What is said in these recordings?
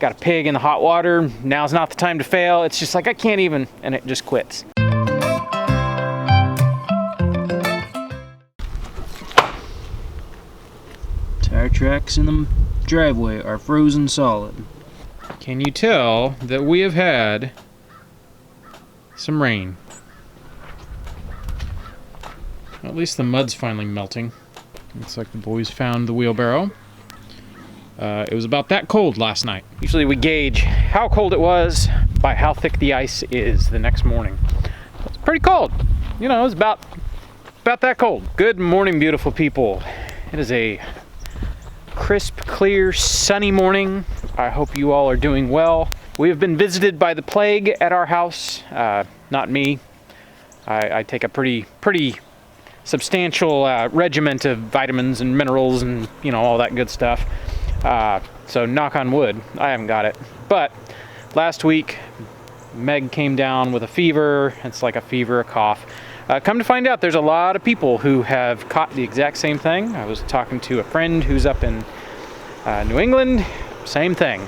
got a pig in the hot water. Now's not the time to fail. It's just like, I can't even, and it just quits. Tire tracks in the driveway are frozen solid. Can you tell that we have had some rain? At least the mud's finally melting. Looks like the boys found the wheelbarrow. It was about that cold last night. Usually we gauge how cold it was by how thick the ice is the next morning. It's pretty cold. You know, it's about that cold. Good morning, beautiful people. It is a crisp, clear, sunny morning. I hope you all are doing well. We have been visited by the plague at our house. Not me. I take a pretty substantial regiment of vitamins and minerals and, you know, all that good stuff. So knock on wood, I haven't got it. But last week, Meg came down with a fever. It's like a fever, a cough. Come to find out, there's a lot of people who have caught the exact same thing. I was talking to a friend who's up in New England. Same thing.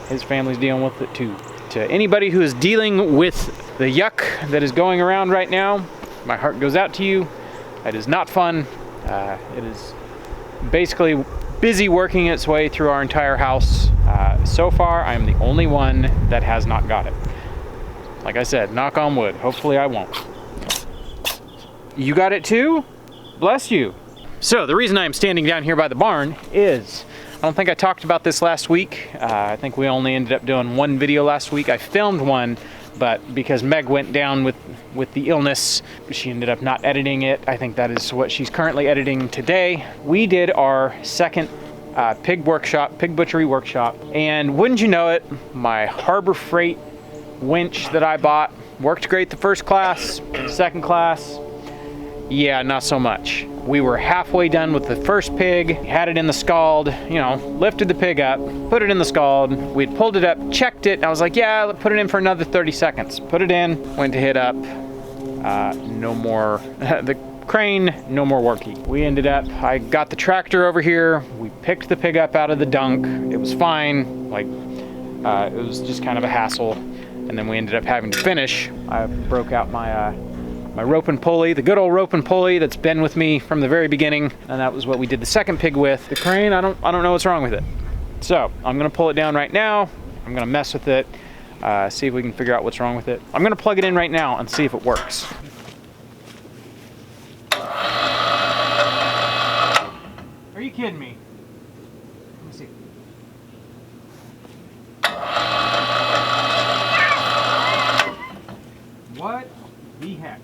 His family's dealing with it too. To anybody who is dealing with the yuck that is going around right now, my heart goes out to you. It is not fun. It is basically busy working its way through our entire house. So far, I am the only one that has not got it. Like I said, knock on wood. Hopefully I won't. You got it too? Bless you. So the reason I'm standing down here by the barn is, I don't think I talked about this last week. I think we only ended up doing one video last week. I filmed one, but because Meg went down with the illness, she ended up not editing it. I think that is what she's currently editing today. We did our second pig butchery workshop, and wouldn't you know it, my Harbor Freight winch that I bought worked great the first class. Second class, yeah, not so much. We were halfway done with the first pig, had it in the scald, you know, lifted the pig up, put it in the scald. We'd pulled it up, checked it, and I was like, yeah, put it in for another 30 seconds. Put it in, went to hit up, no more, the crane, no more worky. We ended up, I got the tractor over here, we picked the pig up out of the dunk. It was fine, like, it was just kind of a hassle. And then we ended up having to finish. I broke out my rope and pulley, the good old rope and pulley that's been with me from the very beginning, and that was what we did the second pig with. The crane, I don't know what's wrong with it. So I'm gonna pull it down right now. I'm gonna mess with it, see if we can figure out what's wrong with it. I'm gonna plug it in right now and see if it works. Are you kidding me? Let me see. What the heck?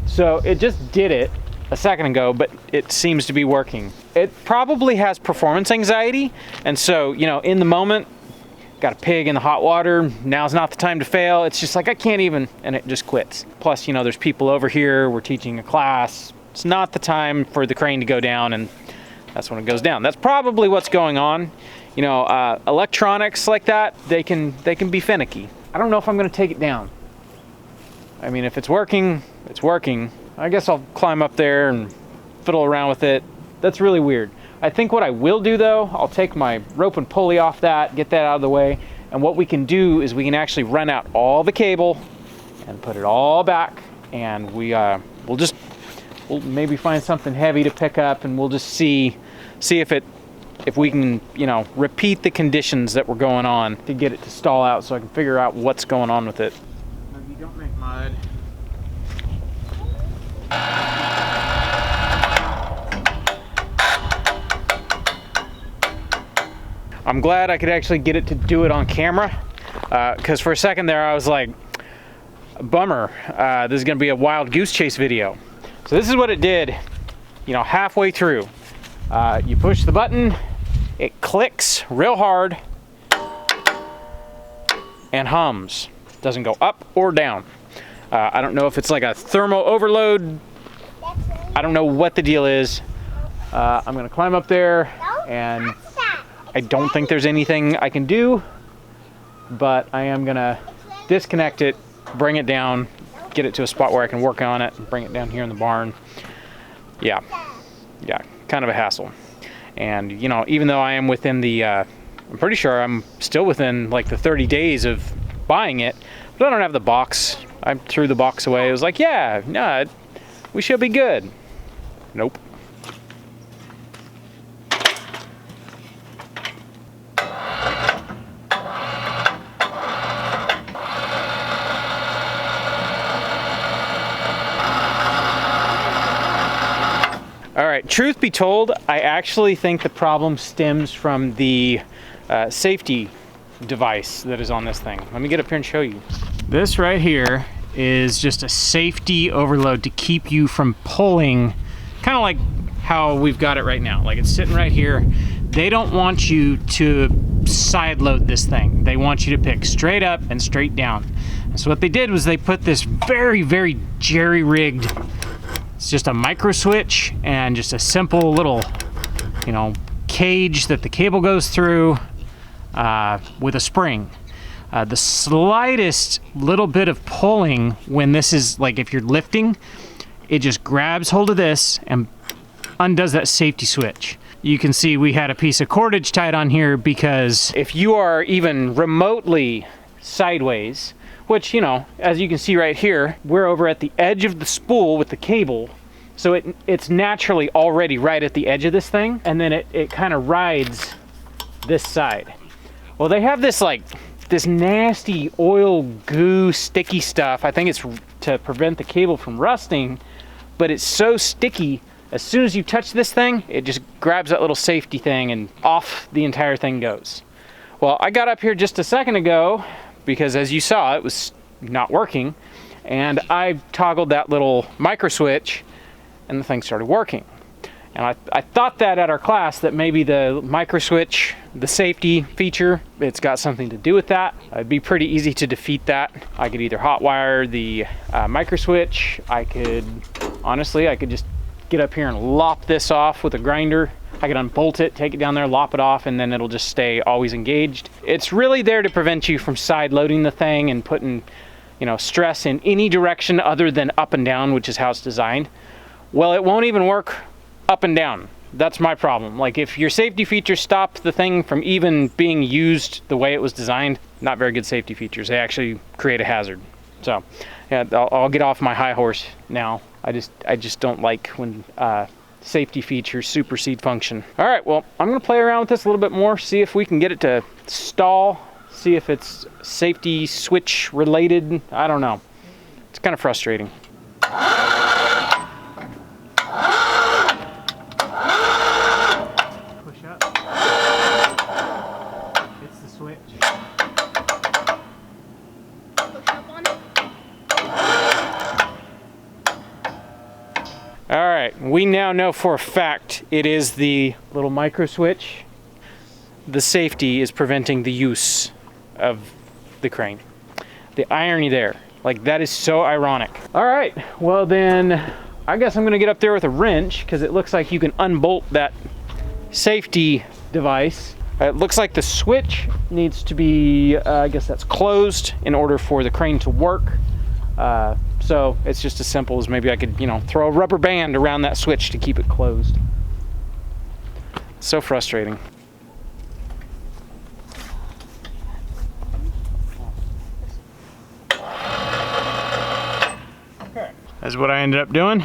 So it just did it a second ago, but it seems to be working. It probably has performance anxiety, and so, you know, in the moment, got a pig in the hot water, now's not the time to fail. It's just like, I can't even, and it just quits. Plus, you know, there's people over here, we're teaching a class. It's not the time for the crane to go down, and that's when it goes down. That's probably what's going on. You know, electronics like that, they can be finicky. I don't know if I'm gonna take it down. I mean, if it's working, it's working. I guess I'll climb up there and fiddle around with it. That's really weird. I think what I will do though, I'll take my rope and pulley off that, get that out of the way, and what we can do is we can actually run out all the cable and put it all back, and we'll maybe find something heavy to pick up, and we'll just see if we can, you know, repeat the conditions that were going on to get it to stall out, so I can figure out what's going on with it. You don't make mud. I'm glad I could actually get it to do it on camera, because for a second there I was like, bummer, this is gonna be a wild goose chase video. So this is what it did, you know, halfway through. You push the button, it clicks real hard and hums. Doesn't go up or down. I don't know if it's like a thermal overload. I don't know what the deal is. I'm gonna climb up there, and I don't think there's anything I can do, but I am gonna disconnect it, bring it down, get it to a spot where I can work on it, and bring it down here in the barn. Yeah, kind of a hassle. And you know, even though I am within the, I'm pretty sure I'm still within like the 30 days of buying it, but I don't have the box. I threw the box away. It was like, yeah, no, we should be good. Nope. All right, truth be told, I actually think the problem stems from the safety device that is on this thing. Let me get up here and show you. This right here is just a safety overload to keep you from pulling, kind of like how we've got it right now. Like it's sitting right here. They don't want you to side load this thing. They want you to pick straight up and straight down. And so what they did was they put this very, very jerry-rigged, it's just a micro switch and just a simple little, you know, cage that the cable goes through with a spring. The slightest little bit of pulling when this is like, if you're lifting, it just grabs hold of this and undoes that safety switch. You can see we had a piece of cordage tied on here because if you are even remotely sideways, which, you know, as you can see right here, we're over at the edge of the spool with the cable. So it's naturally already right at the edge of this thing. And then it kind of rides this side. Well, they have this like, this nasty oil goo sticky stuff. I think it's to prevent the cable from rusting, but it's so sticky. As soon as you touch this thing, it just grabs that little safety thing and off the entire thing goes. Well, I got up here just a second ago because as you saw, it was not working. And I toggled that little micro switch and the thing started working. And I thought that at our class that maybe the micro switch, the safety feature, it's got something to do with that. It'd be pretty easy to defeat that. I could either hot wire the micro switch. Honestly, I could just get up here and lop this off with a grinder. I could unbolt it, take it down there, lop it off, and then it'll just stay always engaged. It's really there to prevent you from side loading the thing and putting, you know, stress in any direction other than up and down, which is how it's designed. Well, it won't even work up and down. That's my problem. Like if your safety features stop the thing from even being used the way it was designed, not very good safety features. They actually create a hazard. So yeah, I'll get off my high horse now. I just don't like when safety features supersede function. All right, well, I'm gonna play around with this a little bit more, see if we can get it to stall, see if it's safety switch related. I don't know. It's kind of frustrating. All right, we now know for a fact it is the little micro switch. The safety is preventing the use of the crane. The irony there, like that is so ironic. All right, well then, I guess I'm gonna get up there with a wrench because it looks like you can unbolt that safety device. It looks like the switch needs to be, I guess that's closed in order for the crane to work. So it's just as simple as maybe I could, you know, throw a rubber band around that switch to keep it closed. So frustrating. Okay. That's what I ended up doing.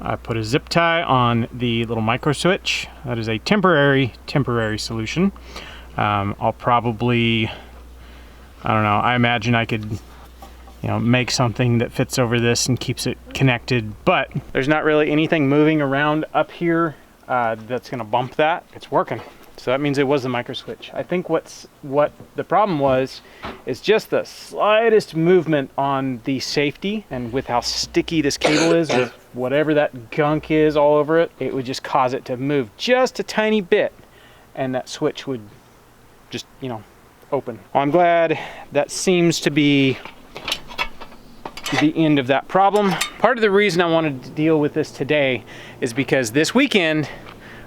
I put a zip tie on the little micro switch. That is a temporary solution. I'll probably, I don't know, I imagine I could, you know, make something that fits over this and keeps it connected, but there's not really anything moving around up here that's gonna bump that. It's working. So that means it was the micro switch. I think what the problem was is just the slightest movement on the safety, and with how sticky this cable is, with whatever that gunk is all over it, it would just cause it to move just a tiny bit, and that switch would just, you know, open. Well, I'm glad that seems to be the end of that problem. Part of the reason I wanted to deal with this today is because this weekend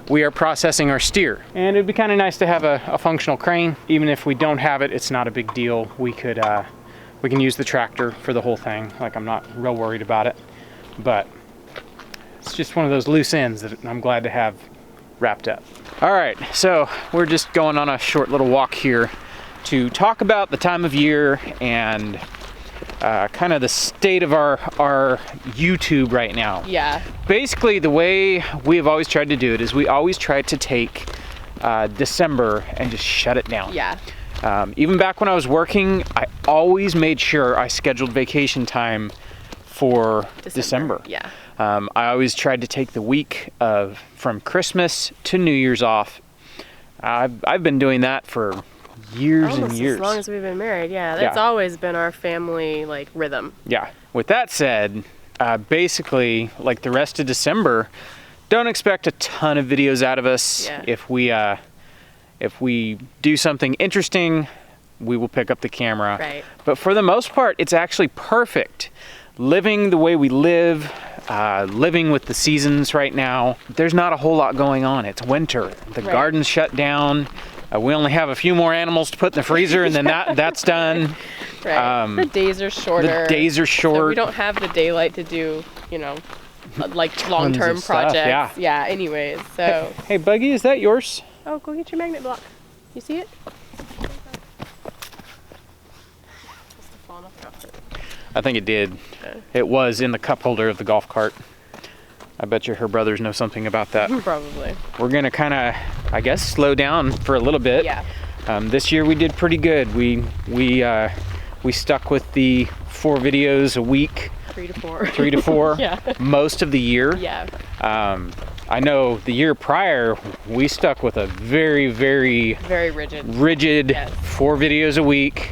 we are processing our steer. And it'd be kind of nice to have a functional crane. Even if we don't have it, it's not a big deal. We can use the tractor for the whole thing. Like, I'm not real worried about it, but it's just one of those loose ends that I'm glad to have wrapped up. All right, so we're just going on a short little walk here to talk about the time of year and kind of the state of our YouTube right now. Yeah. Basically, the way we've always tried to do it is we always tried to take December and just shut it down. Yeah. Even back when I was working, I always made sure I scheduled vacation time for December. Yeah. I always tried to take the week from Christmas to New Year's off. I've been doing that for years Almost and years. As long as we've been married, yeah. That's always been our family like rhythm. Yeah. With that said, basically, like the rest of December, don't expect a ton of videos out of us. Yeah. If we do something interesting, we will pick up the camera. Right. But for the most part, it's actually perfect. Living the way we live, living with the seasons right now, there's not a whole lot going on. It's winter. The garden's shut down. We only have a few more animals to put in the freezer, and then that's done. Right. The days are shorter. The days are short. So we don't have the daylight to do, like long-term projects. Yeah. Anyways, so. Hey, Buggy, is that yours? Oh, go get your magnet block. You see it? I think it did. Okay. It was in the cup holder of the golf cart. I bet you her brothers know something about that. Probably. We're gonna kind of, I guess, slow down for a little bit. Yeah. This year we did pretty good. We stuck with the 4 videos a week. 3 to 4. 3 to 4. Yeah. Most of the year. Yeah. I know the year prior we stuck with a very, very rigid Yes. 4 videos a week.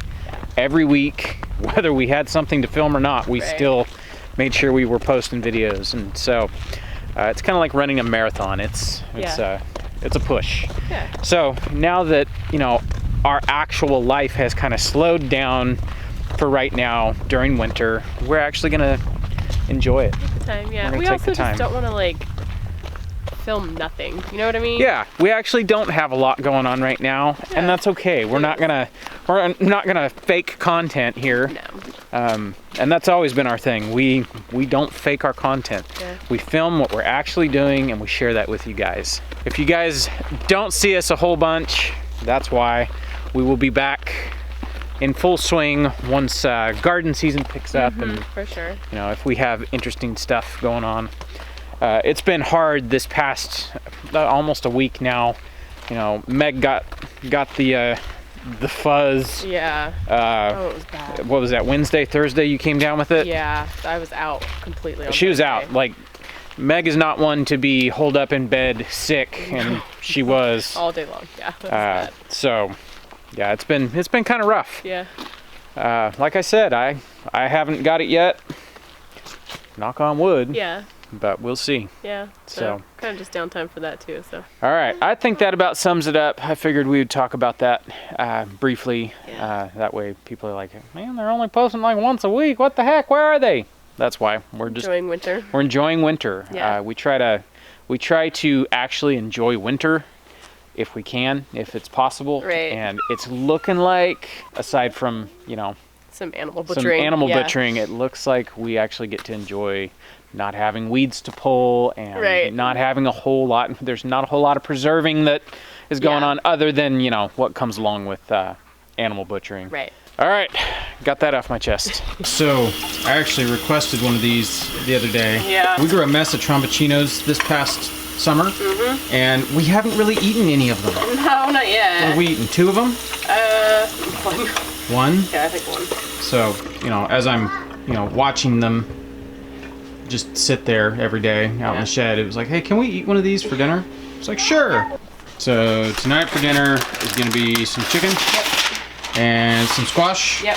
Every week, whether we had something to film or not, we still made sure we were posting videos. And so it's kind of like running a marathon. It's a push. Yeah. So now that our actual life has kind of slowed down for right now during winter, we're actually gonna enjoy it. Take the time, yeah. We also just don't want to film nothing. You know what I mean? Yeah, we actually don't have a lot going on right now, and that's okay. We're not gonna fake content here. No. And that's always been our thing. We don't fake our content. Yeah. We film what we're actually doing, and we share that with you guys. If you guys don't see us a whole bunch, that's why. We will be back in full swing once garden season picks up, and for sure. if we have interesting stuff going on. It's been hard this past almost a week now. Meg got the fuzz. Yeah. It was bad. What was that, Wednesday, Thursday you came down with it? Yeah, I was out completely on She was Thursday. out. Like, Meg is not one to be holed up in bed sick, and she was. All day long, yeah. That was bad. So, yeah, it's been kind of rough. Yeah. Like I said, I haven't got it yet. Knock on wood. Yeah. But we'll see. Yeah. So kind of just downtime for that too. So. All right, I think that about sums it up. I figured we would talk about that briefly. Yeah. That way, people are like, "Man, they're only posting like once a week. What the heck? Where are they?" That's why we're just enjoying winter. We're enjoying winter. Yeah. We try to actually enjoy winter if we can, if it's possible. Right. And it's looking like, aside from some animal butchering. Butchering, it looks like we actually get to enjoy not having weeds to pull and not having there's not a whole lot of preserving that is going on other than, what comes along with animal butchering. Right. All right, got that off my chest. So I actually requested one of these the other day. Yeah. We grew a mess of tromboncinos this past summer, and we haven't really eaten any of them. No, not yet. What have we eaten? 2 of them? One. One? Yeah, I think 1. So, as I'm, watching them just sit there every day out in the shed, it was like, hey, can we eat one of these for dinner? It's like, sure. So tonight for dinner is going to be some chicken and some squash. Yep.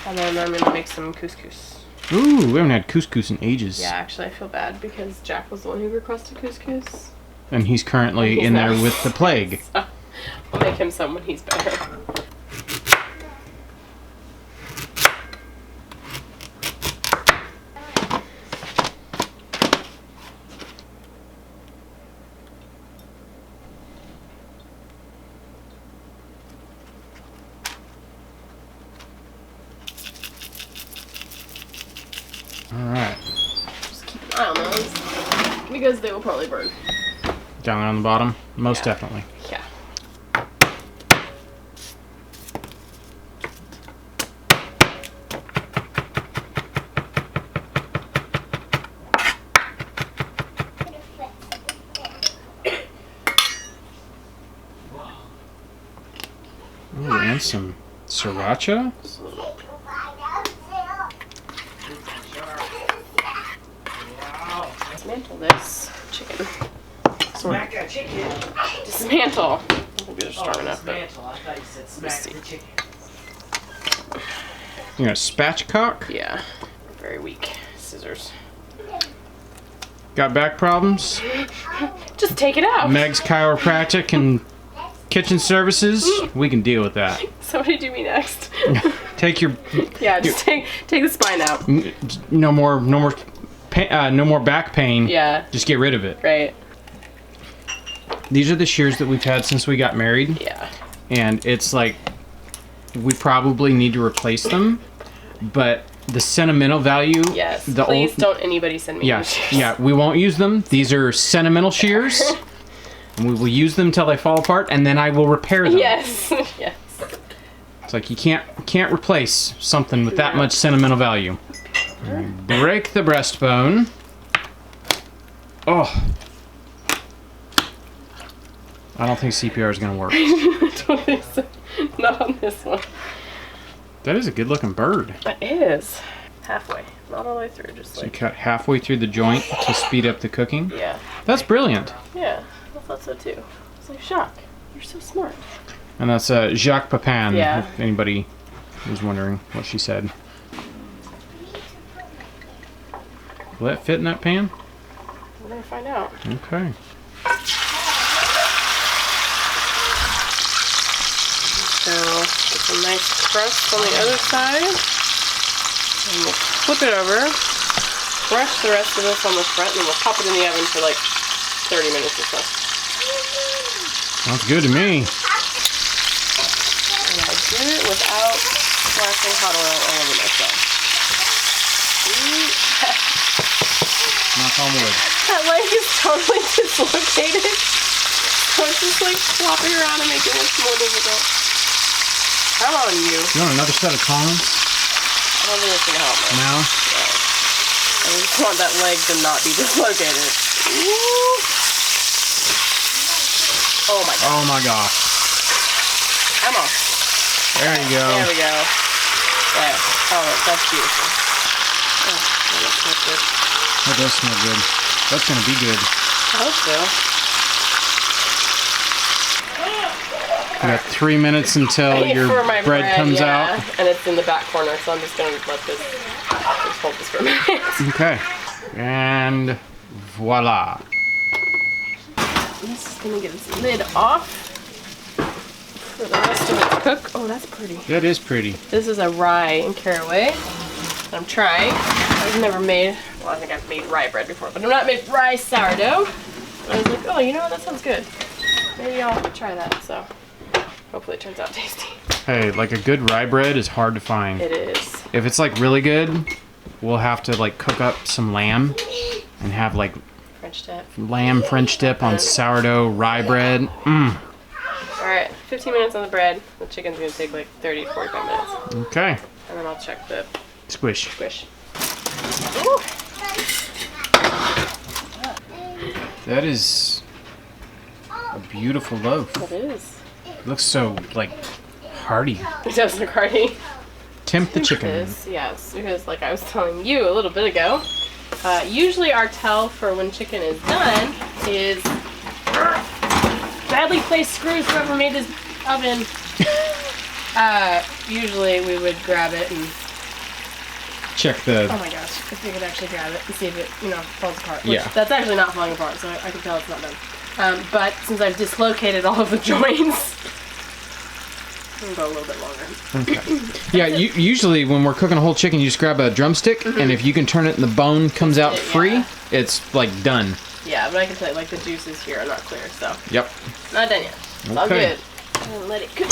And then I'm going to make some couscous. Ooh, we haven't had couscous in ages. Yeah, actually I feel bad because Jack was the one who requested couscous. And he's currently in there with the plague. So I'll make him some when he's better. I don't know. Because they will probably burn. Down on the bottom? Most definitely. Yeah. Ooh, and some sriracha. Dismantle this chicken. Smack that chicken. Dismantle. I think these are strong enough, but Dismantle. I thought you said smack the chicken. You're gonna spatchcock? yeah, very weak scissors. Got back problems? Just take it out. Meg's chiropractic and kitchen services? We can deal with that. So what did you do next? Take your Yeah, just take the spine out. no more back pain. Yeah. Just get rid of it. Right. These are the shears that we've had since we got married. Yeah. And it's like we probably need to replace them, but the sentimental value. Yes. The Please old, don't anybody send me. Yeah, yeah, we won't use them. These are sentimental shears. And we will use them till they fall apart, and then I will repair them. Yes. Yes. It's like you can't replace something with that much sentimental value. Break the breastbone. Oh. I don't think CPR is going to work. Not on this one. That is a good looking bird. It is. Halfway. Not all the way through, just So you like. cut halfway through the joint to speed up the cooking. Yeah. That's brilliant. Yeah. I thought so too. I was like, Jacques, you're so smart. And that's Jacques Pepin, Yeah. if anybody was wondering what she said. Will that fit in that pan? We're gonna find out. Okay. So get some nice crust on the other side. And we'll flip it over. Brush the rest of this on the front, and then we'll pop it in the oven for like 30 minutes or so. Sounds good to me. And I do it without splashing hot oil all over myself. Knock on wood. That leg is totally dislocated. So it's just like flopping around and making it look more difficult. Come on, you. You want another set of tongs? I don't think it's gonna help much. No? I just want that leg to not be dislocated. Woo. Oh my god. Oh my gosh. Come on. There you go. There we go. There. Oh, that's beautiful. Oh, that smells good. That does smell good. That's gonna be good. I hope so. You got 3 minutes until your For my bread comes yeah. out. And it's in the back corner, so I'm just gonna let this, just hold this for a minute. Okay. And voila. I'm just gonna get this lid off for the rest of it to cook. Oh, that's pretty. That is pretty. This is a rye and caraway that I'm trying. I've never made, well, I think I've made rye bread before, but I've not made rye sourdough. I was like, oh, you know what, that sounds good. Maybe I'll try that, so hopefully it turns out tasty. Hey, like a good rye bread is hard to find. It is. If it's like really good, we'll have to like cook up some lamb and have like French dip. lamb French dip on sourdough rye bread. Mmm. Alright, 15 minutes on the bread. The chicken's gonna take like 30 to 45 minutes. Okay. And then I'll check the Squish. squish. Ooh. That is a beautiful loaf. It is. It looks so like hearty. It does look hearty. Tempt the chicken. This, yes, because like I was telling you a little bit ago, usually our tell for when chicken is done is badly placed screws. Whoever made this oven. Usually we would grab it and Check the. oh my gosh, if we could actually grab it and see if it falls apart. Which, Yeah. that's actually not falling apart, so I can tell it's not done. But since I've dislocated all of the joints, I'm gonna go a little bit longer. Okay. Yeah, usually when we're cooking a whole chicken, you just grab a drumstick, and if you can turn it and the bone comes out free, yeah. it's like done. Yeah, but I can tell you, like, the juices here are not clear, so. Yep. Not done yet. It's all Okay. good. I'm gonna let it cook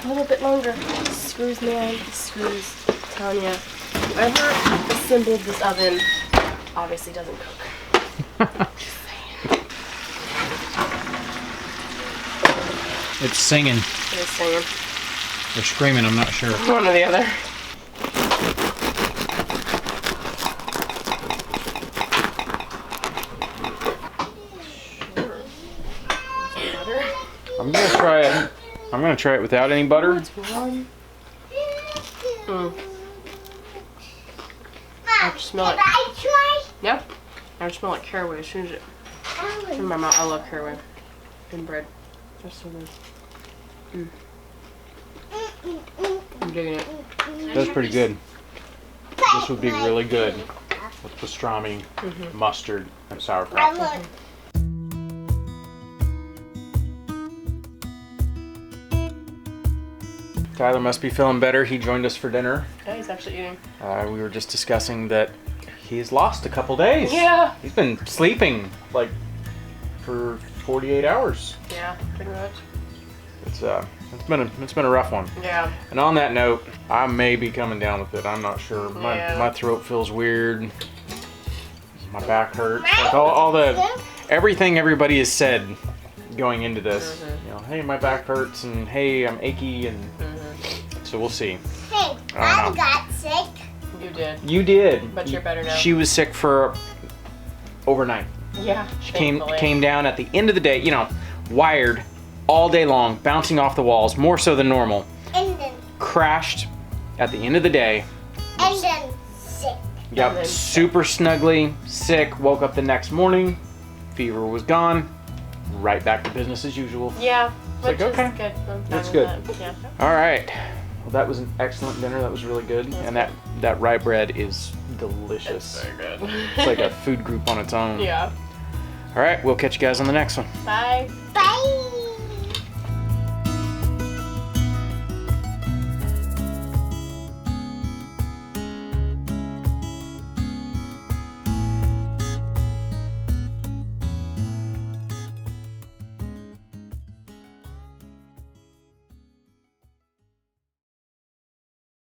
a little bit longer. Screws, man. Screws. I'm telling ya. Whoever assembled this oven obviously doesn't cook. It's singing. It is singing. Or screaming, I'm not sure. One or the other. I'm gonna try it. I'm gonna try it without any butter. It's warm. I just smell it. Yeah. I just smell like caraway as soon as it. In my mouth, I love caraway in bread. That's so good. I'm digging it. That's pretty good. This would be really good with pastrami, mustard, and sauerkraut. Tyler must be feeling better. He joined us for dinner. Yeah, he's actually eating. We were just discussing that he's lost a couple days. Yeah. He's been sleeping like for 48 hours. Yeah, pretty much. It's been a rough one. Yeah. And on that note, I may be coming down with it. I'm not sure. Yeah. My throat feels weird. My back hurts. Like all the everything everybody has said going into this. You know, hey, my back hurts, and hey, I'm achy, and so we'll see. Hey, I got sick. You did. You did. But you're better now. She was sick for overnight. Yeah. She came down at the end of the day, you know, wired all day long, bouncing off the walls, more so than normal. And then, Crashed at the end of the day. and then sick. Yep, And then super snuggly, sick, woke up the next morning, fever was gone, right back to business as usual. Yeah. like, Which is okay. good. I'm fine That's with good. that. Yeah. All right. Well, that was an excellent dinner. That was really good. And that rye bread is delicious. Very good. It's like a food group on its own. Yeah. All right, we'll catch you guys on the next one. Bye.